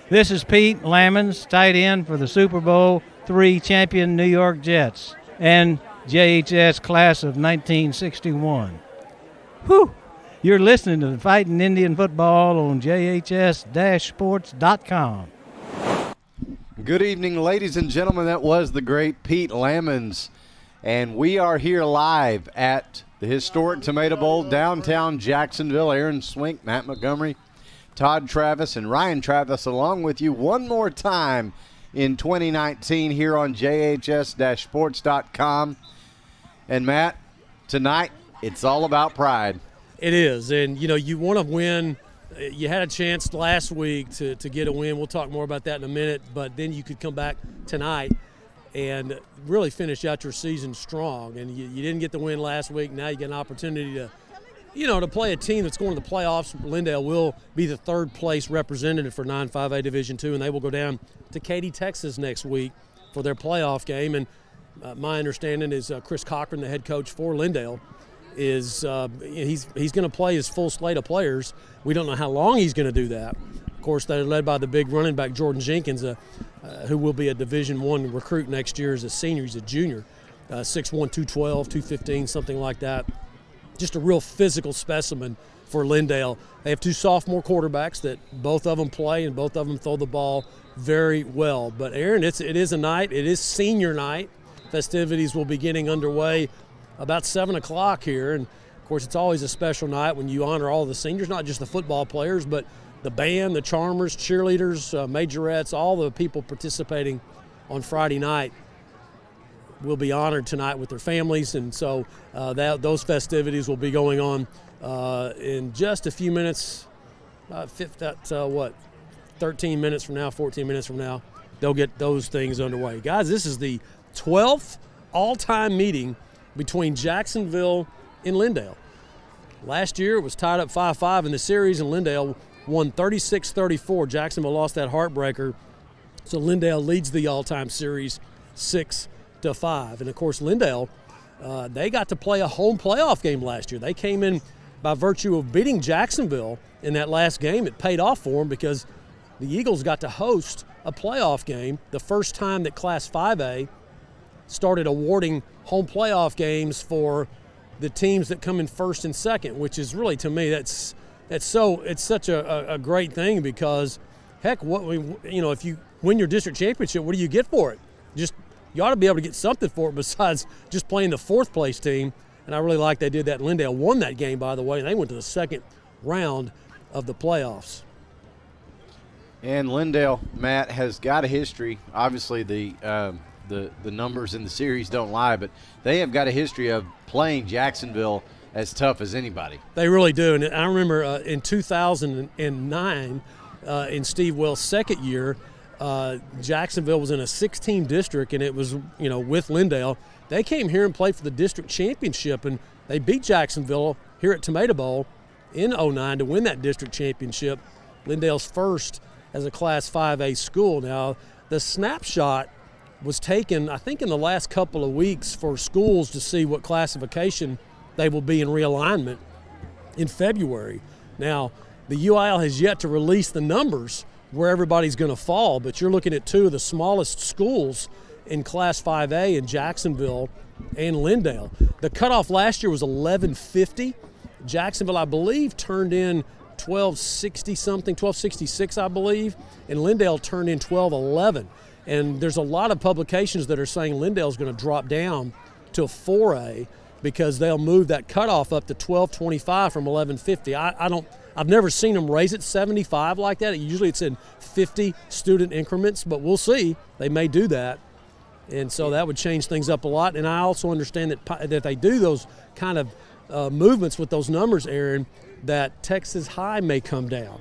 This is Pete Lammons, tight end for the Super Bowl III champion New York Jets and JHS class of 1961. Whew! You're listening to the Fighting Indian Football on JHS-sports.com. Good evening, ladies and gentlemen. That was the great Pete Lammons. And we are here live at the historic Tomato Bowl, downtown Jacksonville. Aaron Swink, Matt Montgomery, Todd Travis, and Ryan Travis along with you one more time in 2019 here on JHS-sports.com. And Matt, tonight it's all about pride. It is, and you want to win. You had a chance last week to get a win. We'll talk more about that in a minute, but then you could come back tonight and really finish out your season strong. And you didn't get the win last week. Now you get an opportunity to play a team that's going to the playoffs. Lindale will be the third place representative for 9-5A Division II, and they will go down to Katy, Texas next week for their playoff game. And my understanding is Chris Cochran, the head coach for Lindale, is he's going to play his full slate of players. We don't know how long he's going to do that. Of course, they're led by the big running back Jordan Jenkins, who will be a Division I recruit next year as a senior. He's a junior, 6'1", 212, 215, something like that. Just a real physical specimen for Lindale. They have two sophomore quarterbacks that both of them play and both of them throw the ball very well. But Aaron, it is a night. It is senior night. Festivities will be getting underway about 7 o'clock here. And, of course, it's always a special night when you honor all the seniors, not just the football players, but the band, the charmers, cheerleaders, majorettes, all the people participating on Friday night will be honored tonight with their families. And so those festivities will be going on in just a few minutes, 13 minutes from now, 14 minutes from now, they'll get those things underway. Guys, this is the 12th all-time meeting between Jacksonville and Lindale. Last year it was tied up 5-5 in the series, and Lindale won 36-34. Jacksonville lost that heartbreaker, so Lindale leads the all-time series 6-5. And, of course, Lindale, they got to play a home playoff game last year. They came in by virtue of beating Jacksonville in that last game. It paid off for them because the Eagles got to host a playoff game, the first time that Class 5A started awarding home playoff games for the teams that come in first and second, which is really, to me, it's such a great thing because, heck, if you win your district championship, what do you get for it? You ought to be able to get something for it besides just playing the fourth place team. And I really like they did that. Lindale won that game, by the way, and they went to the second round of the playoffs. And Lindale, Matt, has got a history. Obviously, the numbers in the series don't lie, but they have got a history of playing Jacksonville as tough as anybody. They really do. And I remember in 2009, in Steve Wells' second year, Jacksonville was in a 16 district, and it was, with Lindale. They came here and played for the district championship, and they beat Jacksonville here at Tomato Bowl in 2009 to win that district championship. Lindale's first as a Class 5A school. Now, the snapshot was taken, I think, in the last couple of weeks for schools to see what classification they will be in realignment in February. Now, the UIL has yet to release the numbers where everybody's going to fall, but you're looking at two of the smallest schools in Class 5A in Jacksonville and Lindale. The cutoff last year was 1150. Jacksonville, I believe, turned in 1260-something, 1266, I believe, and Lindale turned in 1211. And there's a lot of publications that are saying Lindale's going to drop down to 4A because they'll move that cutoff up to 1225 from 1150. I've never seen them raise it 75 like that. Usually it's in 50 student increments, but we'll see. They may do that. And so that would change things up a lot. And I also understand that they do those kind of movements with those numbers, Aaron, that Texas High may come down.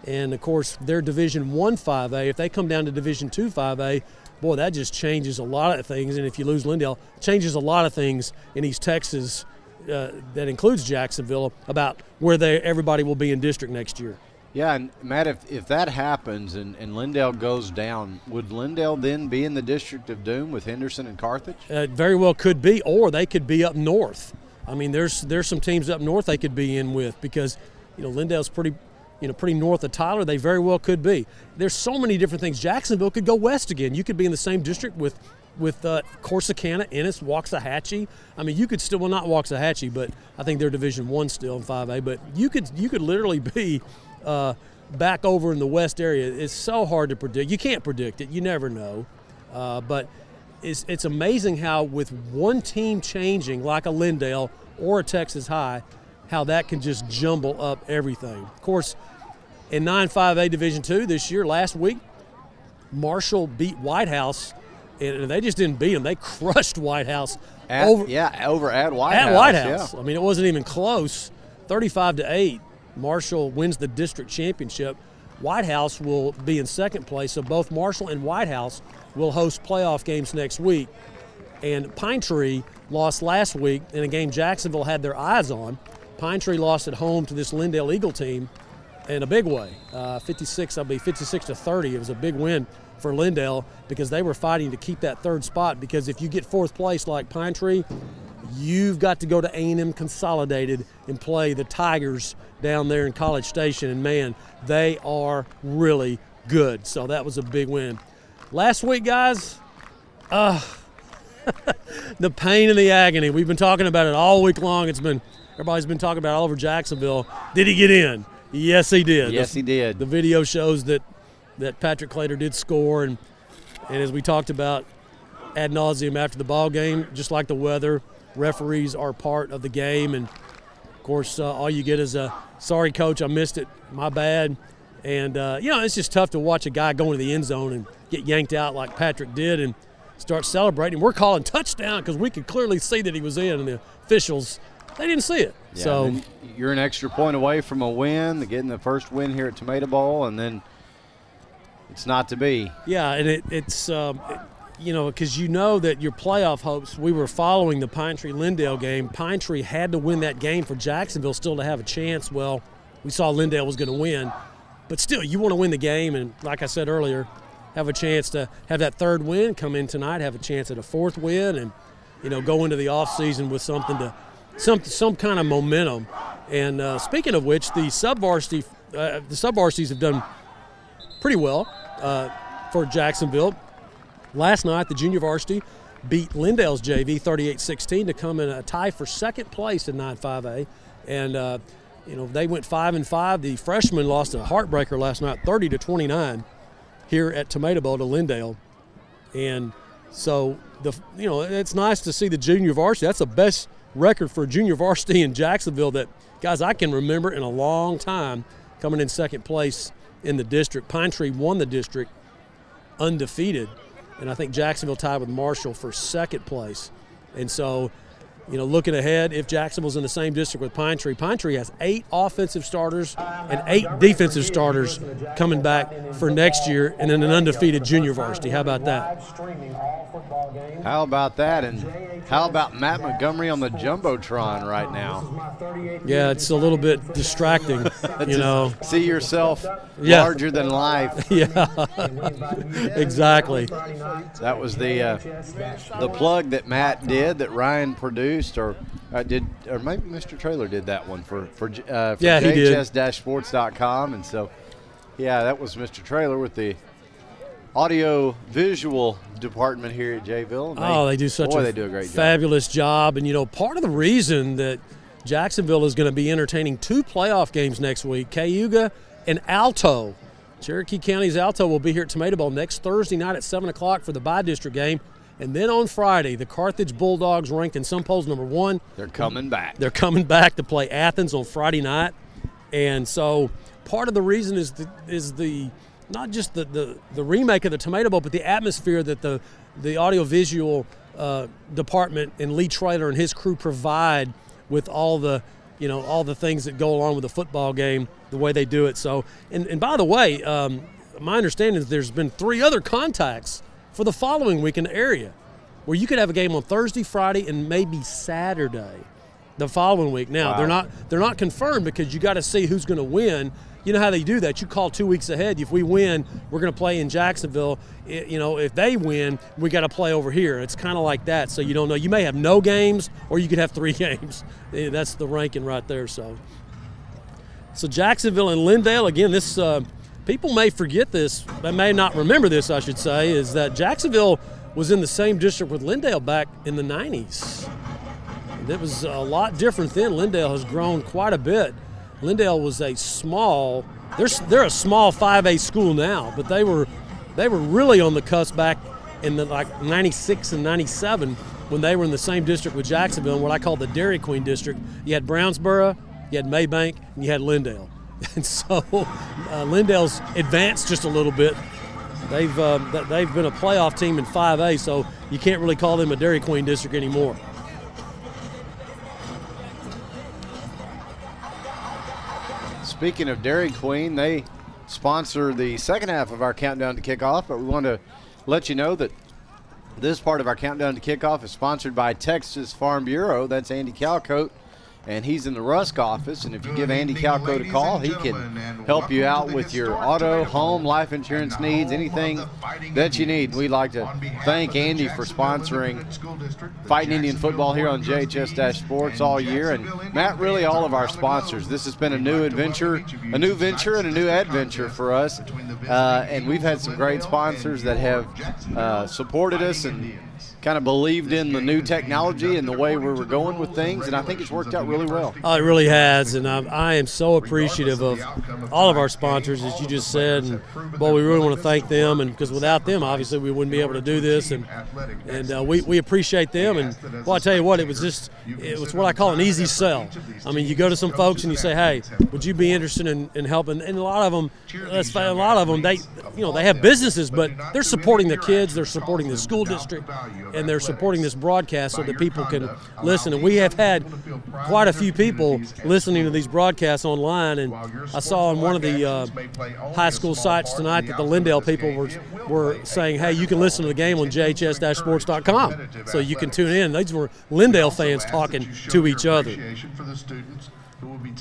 And, of course, they're Division I 5A. If they come down to Division II 5A, boy, that just changes a lot of things. And if you lose Lindale, it changes a lot of things in East Texas that includes Jacksonville about where everybody will be in district next year. Yeah, and Matt, if that happens and Lindale goes down, would Lindale then be in the District of Doom with Henderson and Carthage? Very well could be, or they could be up north. I mean, there's some teams up north they could be in with because, Lindale's pretty pretty north of Tyler. They very well could be. There's so many different things. Jacksonville could go west again. You could be in the same district with Corsicana, Ennis, Waxahachie. I mean, you could still, well, not Waxahachie, but I think they're Division I still in 5A. But you could literally be back over in the west area. It's so hard to predict. You can't predict it. You never know. But it's amazing how with one team changing, like a Lindale or a Texas High, how that can just jumble up everything. Of course, in 9-5A Division II this year, last week, Marshall beat White House, and they just didn't beat them. They crushed White House over at White House. At White House. Yeah. I mean, it wasn't even close. 35-8, Marshall wins the district championship. White House will be in second place, so both Marshall and White House will host playoff games next week. And Pine Tree lost last week in a game Jacksonville had their eyes on. Pine Tree lost at home to this Lindale Eagle team in a big way, 56-30. It was a big win for Lindale because they were fighting to keep that third spot, because if you get fourth place like Pine Tree, you've got to go to A&M Consolidated and play the Tigers down there in College Station, and man, they are really good. So that was a big win. Last week, guys, the pain and the agony. We've been talking about it all week long. Everybody's been talking about it all over Jacksonville. Did he get in? Yes, he did. Yes, he did. The video shows that Patrick Clater did score, and as we talked about ad nauseum after the ball game, just like the weather, referees are part of the game, and of course all you get is a sorry coach, I missed it, my bad. And it's just tough to watch a guy go into the end zone and get yanked out like Patrick did and start celebrating. We're calling touchdown because we could clearly see that he was in, and the officials, they didn't see it. Yeah, so you're an extra point away from a win, getting the first win here at Tomato Bowl, and then it's not to be. Yeah, and it's because that your playoff hopes, we were following the Pine Tree-Lindale game. Pine Tree had to win that game for Jacksonville still to have a chance. Well, we saw Lindale was going to win. But still, you want to win the game, and like I said earlier, have a chance to have that third win, come in tonight, have a chance at a fourth win, and go into the offseason with something to some kind of momentum. And speaking of which, the sub-varsities have done pretty well for Jacksonville. Last night, the junior varsity beat Lindale's JV 38-16 to come in a tie for second place in 9-5A. And they went 5-5. The freshmen lost a heartbreaker last night, 30-29, here at Tomato Bowl to Lindale. And so it's nice to see the junior varsity. That's the best record for junior varsity in Jacksonville that, guys, I can remember in a long time, coming in second place in the district. Pine Tree won the district undefeated, and I think Jacksonville tied with Marshall for second place. And so, looking ahead, if Jacksonville's in the same district with Pine Tree has 8 offensive starters and 8 defensive starters coming back for next year, and then an undefeated junior varsity. How about that? How about that? And how about Matt Montgomery on the Jumbotron right now? Yeah, it's a little bit distracting, See yourself larger than life. Yeah, exactly. That was the plug that Matt did, that Ryan produced, or maybe Mr. Traylor did that one for JHS-sports.com. And so, yeah, that was Mr. Traylor with the audio-visual department here at Jayville. They do they do a great fabulous job. And, part of the reason that Jacksonville is going to be entertaining 2 playoff games next week, Cayuga and Alto. Cherokee County's Alto will be here at Tomato Bowl next Thursday night at 7 o'clock for the bi-district game. And then on Friday, the Carthage Bulldogs, ranked in some polls number 1. They're coming back. They're coming back to play Athens on Friday night. And so part of the reason is the not just the remake of the Tomato Bowl, but the atmosphere that the audiovisual department and Lee Traylor and his crew provide with all the things that go along with the football game, the way they do it. So, and by the way, my understanding is there's been 3 other contacts for the following week in the area, where you could have a game on Thursday, Friday, and maybe Saturday the following week. Now, wow. they're not confirmed, because you got to see who's going to win. You know how they do that. You call 2 weeks ahead. If we win, we're going to play in Jacksonville. If they win, we got to play over here. It's kind of like that. So you don't know. You may have no games, or you could have 3 games. That's the ranking right there. So So Jacksonville and Lindale, again, this people may forget this, they may not remember this, I should say, is that Jacksonville was in the same district with Lindale back in the 90s. It was a lot different then. Lindale has grown quite a bit. Lindale was a small, they're a small 5A school now, but they were really on the cusp back in the like 96 and 97 when they were in the same district with Jacksonville, in what I call the Dairy Queen district. You had Brownsboro, you had Maybank, and you had Lindale. And so Lindale's advanced just a little bit. They've been a playoff team in 5A, so you can't really call them a Dairy Queen district anymore. Speaking of Dairy Queen, they sponsor the second half of our countdown to kickoff, but we want to let you know that this part of our countdown to kickoff is sponsored by Texas Farm Bureau. That's Andy Calcote, and he's in the Rusk office. And if you give Andy Calcote a call, he can help you out with your auto, home, life insurance needs, anything that you need. We'd like to thank Andy for sponsoring Fighting Indian football here on JHS-Sports all year. And Matt, really all of our sponsors. This has been a new adventure, a new venture and a new adventure for us. And we've had some great sponsors that have supported us and kind of believed in the new technology and the way we were going with things, and I think it's worked out really well. Oh, it really has, and I am so appreciative of all of our sponsors, as you just said, and boy, we really want to thank them, and because without them, obviously, we wouldn't be able to do this, and we appreciate them, and well, I tell you what, it was what I call an easy sell. I mean, you go to some folks and you say, hey, would you be interested in helping? And a lot of them, they have businesses, but they're supporting the kids, they're supporting the school district, and they're supporting this broadcast so that people can listen. And we have had quite a few people listening to these broadcasts online. And I saw on one of the high school sites tonight that the Lindale people were saying, hey, you can listen to the game on JHS-sports.com. So you can tune in. These were Lindale fans talking to each other.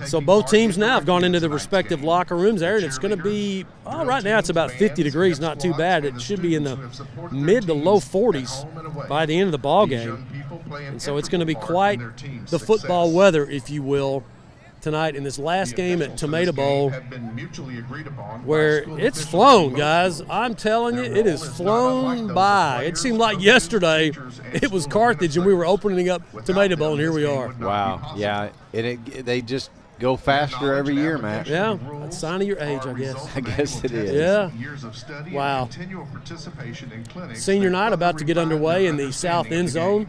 So both teams now have gone into their respective locker rooms there, and it's going to be, right now it's about 50 degrees, not too bad. It should be in the mid to low 40s by the end of the ball game. And so it's going to be quite the football weather, if you will, tonight in this last game at Tomato Bowl, where it's flown, guys. I'm telling you, it has flown by. It seemed like yesterday it was Carthage and we were opening up Tomato Bowl, and here we are. Wow, yeah, they just go faster every year, Matt. Yeah, that's a sign of your age, I guess. I guess it is. Yeah. Wow. Senior night about to get underway in the south end zone,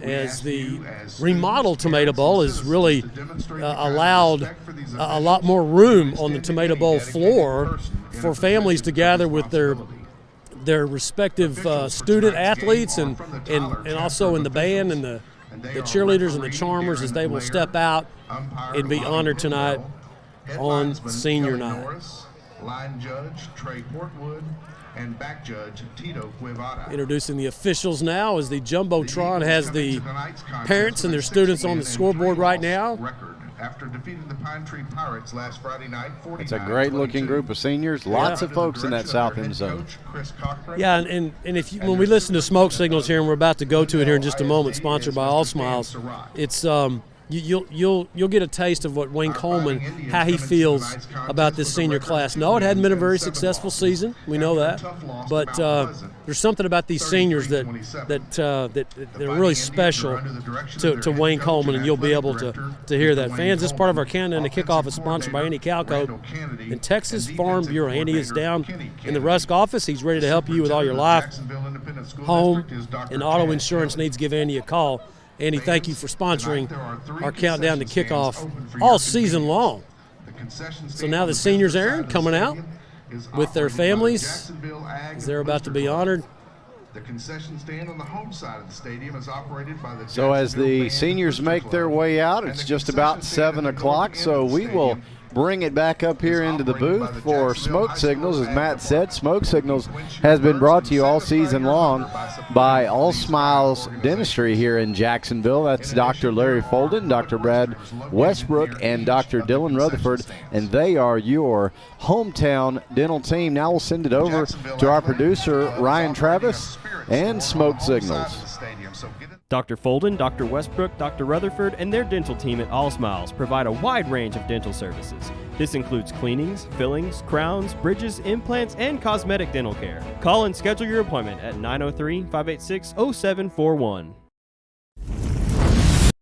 as the remodeled Tomato Bowl has really allowed a lot more room on the Tomato Bowl floor for families to gather with their respective student athletes and also in the band and the cheerleaders and the charmers, as they will step out and be honored tonight on senior night. Line judge Trey Portwood and back judge Tito Cuevara. Introducing the officials now, as the Jumbotron has the parents and their students on the scoreboard right now. After defeating the Pine Tree Pirates last Friday night, it's a great-looking group of seniors. Lots of folks in that south end zone. Yeah, and when we listen to Smoke Signals here, and we're about to go to it here in just a moment, sponsored by All Smiles, it's You'll get a taste of what Wayne Coleman, how he feels about this senior class. No, it hadn't been a very successful season. We know that, but there's something about these seniors that are really special to Wayne Coleman, and you'll be able to hear that. Fans, this part of our countdown to kickoff is sponsored by Andy Calcote and Texas Farm Bureau. Andy is down in the Rusk office. He's ready to help you with all your life, home, and auto insurance needs. Give Andy a call. Andy, thank you for sponsoring our countdown to kickoff all season long. So now the seniors, Aaron, coming out with their families as they're about to be honored. The concession stand on the home side of the stadium is operated by the So as the seniors make their way out, it's just about 7 o'clock, so we will bring it back up here into the booth for Smoke Signals. As Matt said, Smoke Signals has been brought to you all season long by All Smiles Dentistry here in Jacksonville. That's Dr. Larry Folden, Dr. Brad Westbrook, and Dr. Dylan Rutherford, and they are your hometown dental team. Now we'll send it over to our producer, Ryan Travis, and Smoke Signals. Dr. Folden, Dr. Westbrook, Dr. Rutherford, and their dental team at All Smiles provide a wide range of dental services. This includes cleanings, fillings, crowns, bridges, implants, and cosmetic dental care. Call and schedule your appointment at 903-586-0741.